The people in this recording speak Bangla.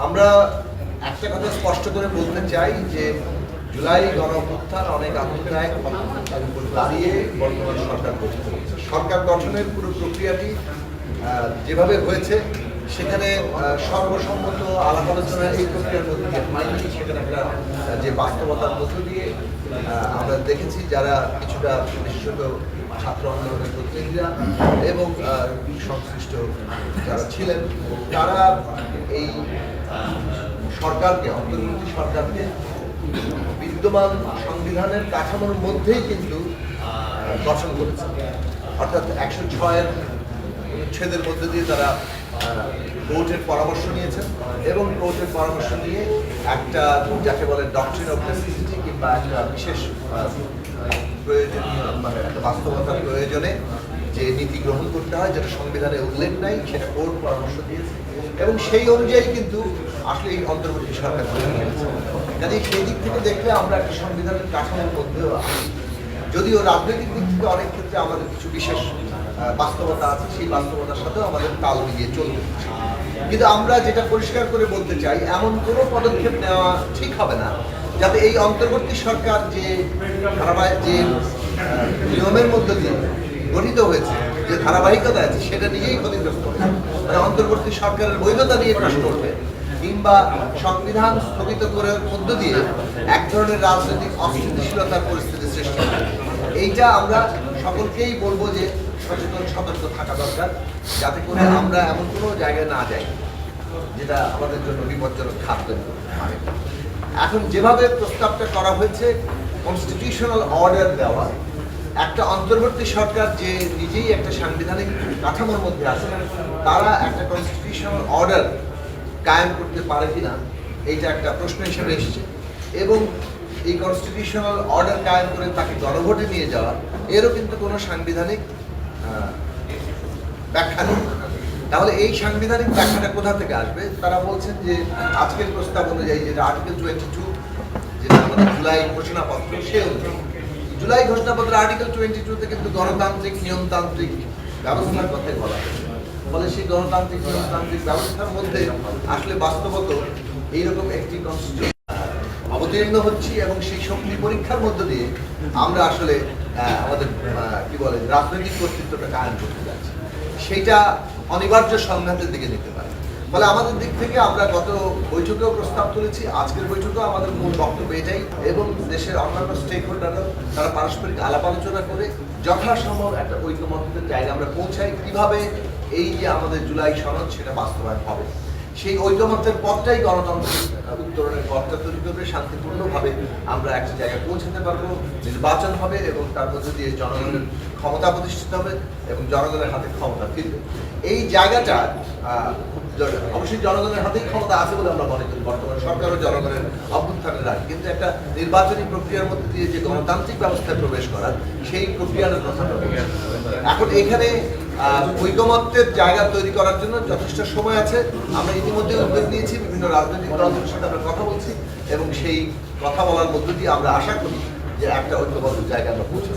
আমরা একটা কথা স্পষ্ট করে বলতে চাই যে জুলাই গণঅভ্যুত্থান অনেক আত্মত্যাগ দাঁড়িয়ে বর্তমান সরকার গঠিত হয়েছে। সরকার গঠনের পুরো প্রক্রিয়াটি যেভাবে হয়েছে সেখানে সর্বসম্মত আলাপ আলোচনা এই প্রক্রিয়ার মধ্যে দিয়ে হয়নি। সেখানে একটা যে বাস্তবতার মধ্য দিয়ে আমরা দেখেছি যারা কিছুটা বিশেষত ছাত্র আন্দোলনের প্রতিনিধিরা এবং সংশ্লিষ্ট যারা ছিলেন তারা এই সরকারকে অন্তর্বর্তী সরকারকে বিদ্যমান সংবিধানের কাঠামোর মধ্যেই কিন্তু গঠন করেছে। অর্থাৎ ১০৬-এর ছেদের মধ্যে দিয়ে তারা কোর্টের পরামর্শ নিয়েছেন এবং কোর্টের পরামর্শ নিয়ে একটা যাকে বলে ডক্ট্রিন অফ নেসেসিটি কিংবা একটা বিশেষ প্রয়োজনীয় মানে একটা বাস্তবতার প্রয়োজনে যে নীতি গ্রহণ করতে হয় যেটা সংবিধানে উল্লেখ নাই সেটা কোর্ট পরামর্শ দিয়েছে এবং সেই অনুযায়ী কিন্তু আসলে এই অন্তর্বর্তী সরকার তৈরি হয়েছে। কাজে সেই দিক থেকে দেখলে আমরা একটা সংবিধানের কাঠামোর মধ্যেও আছি, যদিও রাজনৈতিক দিক থেকে অনেক ক্ষেত্রে আমাদের কিছু বিশেষ বাস্তবতা আছে, সেই বাস্তবতার সাথেও আমাদের তাল মিলিয়ে চলতে হচ্ছে। কিন্তু আমরা যেটা পরিষ্কার করে বলতে চাই এমন কোনো পদক্ষেপ নেওয়া ঠিক হবে না যাতে এই অন্তর্বর্তী সরকার যে ধারাবাহিক যে নিয়মের মধ্য দিয়ে গঠিত হয়েছে যে ধারাবাহিকতা আছে সেটা নিয়েই ক্ষতিগ্রস্ত হবে। মানে অন্তর্বর্তী সরকারের বৈধতা নিয়ে প্রশ্ন উঠবে কিংবা সংবিধান স্থগিত করার মধ্য দিয়ে এক ধরনের রাজনৈতিক অস্থিতিশীলতার পরিস্থিতি সৃষ্টি হবে। এইটা আমরা সকলকেই বলবো যে সচেতন সতর্ক থাকা দরকার যাতে করে আমরা এমন কোনো জায়গায় না যাই যেটা আমাদের জন্য বিপজ্জনক থাকবে। এখন যেভাবে প্রস্তাবটা করা হয়েছে কনস্টিটিউশনাল অর্ডার দেওয়া, একটা অন্তর্বর্তী সরকার যে নিজেই একটা সাংবিধানিক কাঠামোর মধ্যে আছে তারা একটা কনস্টিটিউশনাল অর্ডার কায়েম করতে পারে কিনা এইটা একটা প্রশ্ন হিসেবে এসেছে এবং এই কনস্টিটিউশনাল অর্ডার কায়েম করে তাকে গণভোটে নিয়ে যাওয়া এরও কিন্তু কোনো সাংবিধানিক ব্যাখ্যা নেই। তাহলে এই সাংবিধানিক ব্যাখ্যাটা কোথা থেকে আসবে? তারা বলছেন যে আজকের প্রস্তাব অনুযায়ী যেটা আর্টিকেল 22 যেটা আমাদের জুলাই ঘোষণাপত্র সে অনুযায়ী জুলাই ঘোষণাপত্র আর্টিকেল 22-তে কিন্তু গণতান্ত্রিক নিয়মতান্ত্রিক ব্যবস্থার কথাই বলা হয়েছে। ফলে সেই গণতান্ত্রিক নিয়মতান্ত্রিক ব্যবস্থার মধ্যে আসলে বাস্তবত এইরকম একটি কনস্টিটিউশন অবতীর্ণ হচ্ছি এবং সেই শক্তি পরীক্ষার মধ্য দিয়ে আমরা আসলে আমাদের কি বলে রাজনৈতিক কর্তৃত্বটা কায়েম করতে যাচ্ছি, সেইটা অনিবার্য সংঘাতের দিকে নিতে পারে। ফলে আমাদের দিক থেকে আমরা গত বৈঠকেও প্রস্তাব তুলেছি, আজকের বৈঠকেও আমাদের মূল বক্তব্য এটাই এবং দেশের অন্যান্য স্টেক হোল্ডাররা তারা পারস্পরিক আলাপ আলোচনা করে যথাসম্ভব একটা ঐকমত্যের জায়গায় আমরা পৌঁছাই কিভাবে এই যে আমাদের জুলাই সনদ সেটা বাস্তবায়ন হবে। সেই ঐকমত্যের পথটাই গণতন্ত্রের উত্তরণের পথটা তৈরি করবে, শান্তিপূর্ণভাবে আমরা একটা জায়গায় পৌঁছাতে পারবো, নির্বাচন হবে এবং তার মধ্যে দিয়ে জনগণের ক্ষমতা প্রতিষ্ঠিত হবে এবং জনগণের হাতে ক্ষমতা ফিরবে। এই জায়গাটা অবশ্যই জনগণের হাতেই ক্ষমতা আছে বলে আমরা মনে করি, বর্তমান সরকারও জনগণের অভ্যুত্থানের রায়, কিন্তু একটা নির্বাচনী প্রক্রিয়ার মধ্যে দিয়ে যে গণতান্ত্রিক ব্যবস্থায় প্রবেশ করার সেই প্রক্রিয়ার কথা এখন এখানে ঐকমত্যের জায়গা তৈরি করার জন্য যথেষ্ট সময় আছে। আমরা ইতিমধ্যে উদ্যোগ নিয়েছি, বিভিন্ন রাজনৈতিক দলগুলোর সাথে আমরা কথা বলছি এবং সেই কথা বলার মধ্য দিয়ে আমরা আশা করি যে একটা ঐক্যবদ্ধ জায়গা আমরা পৌঁছে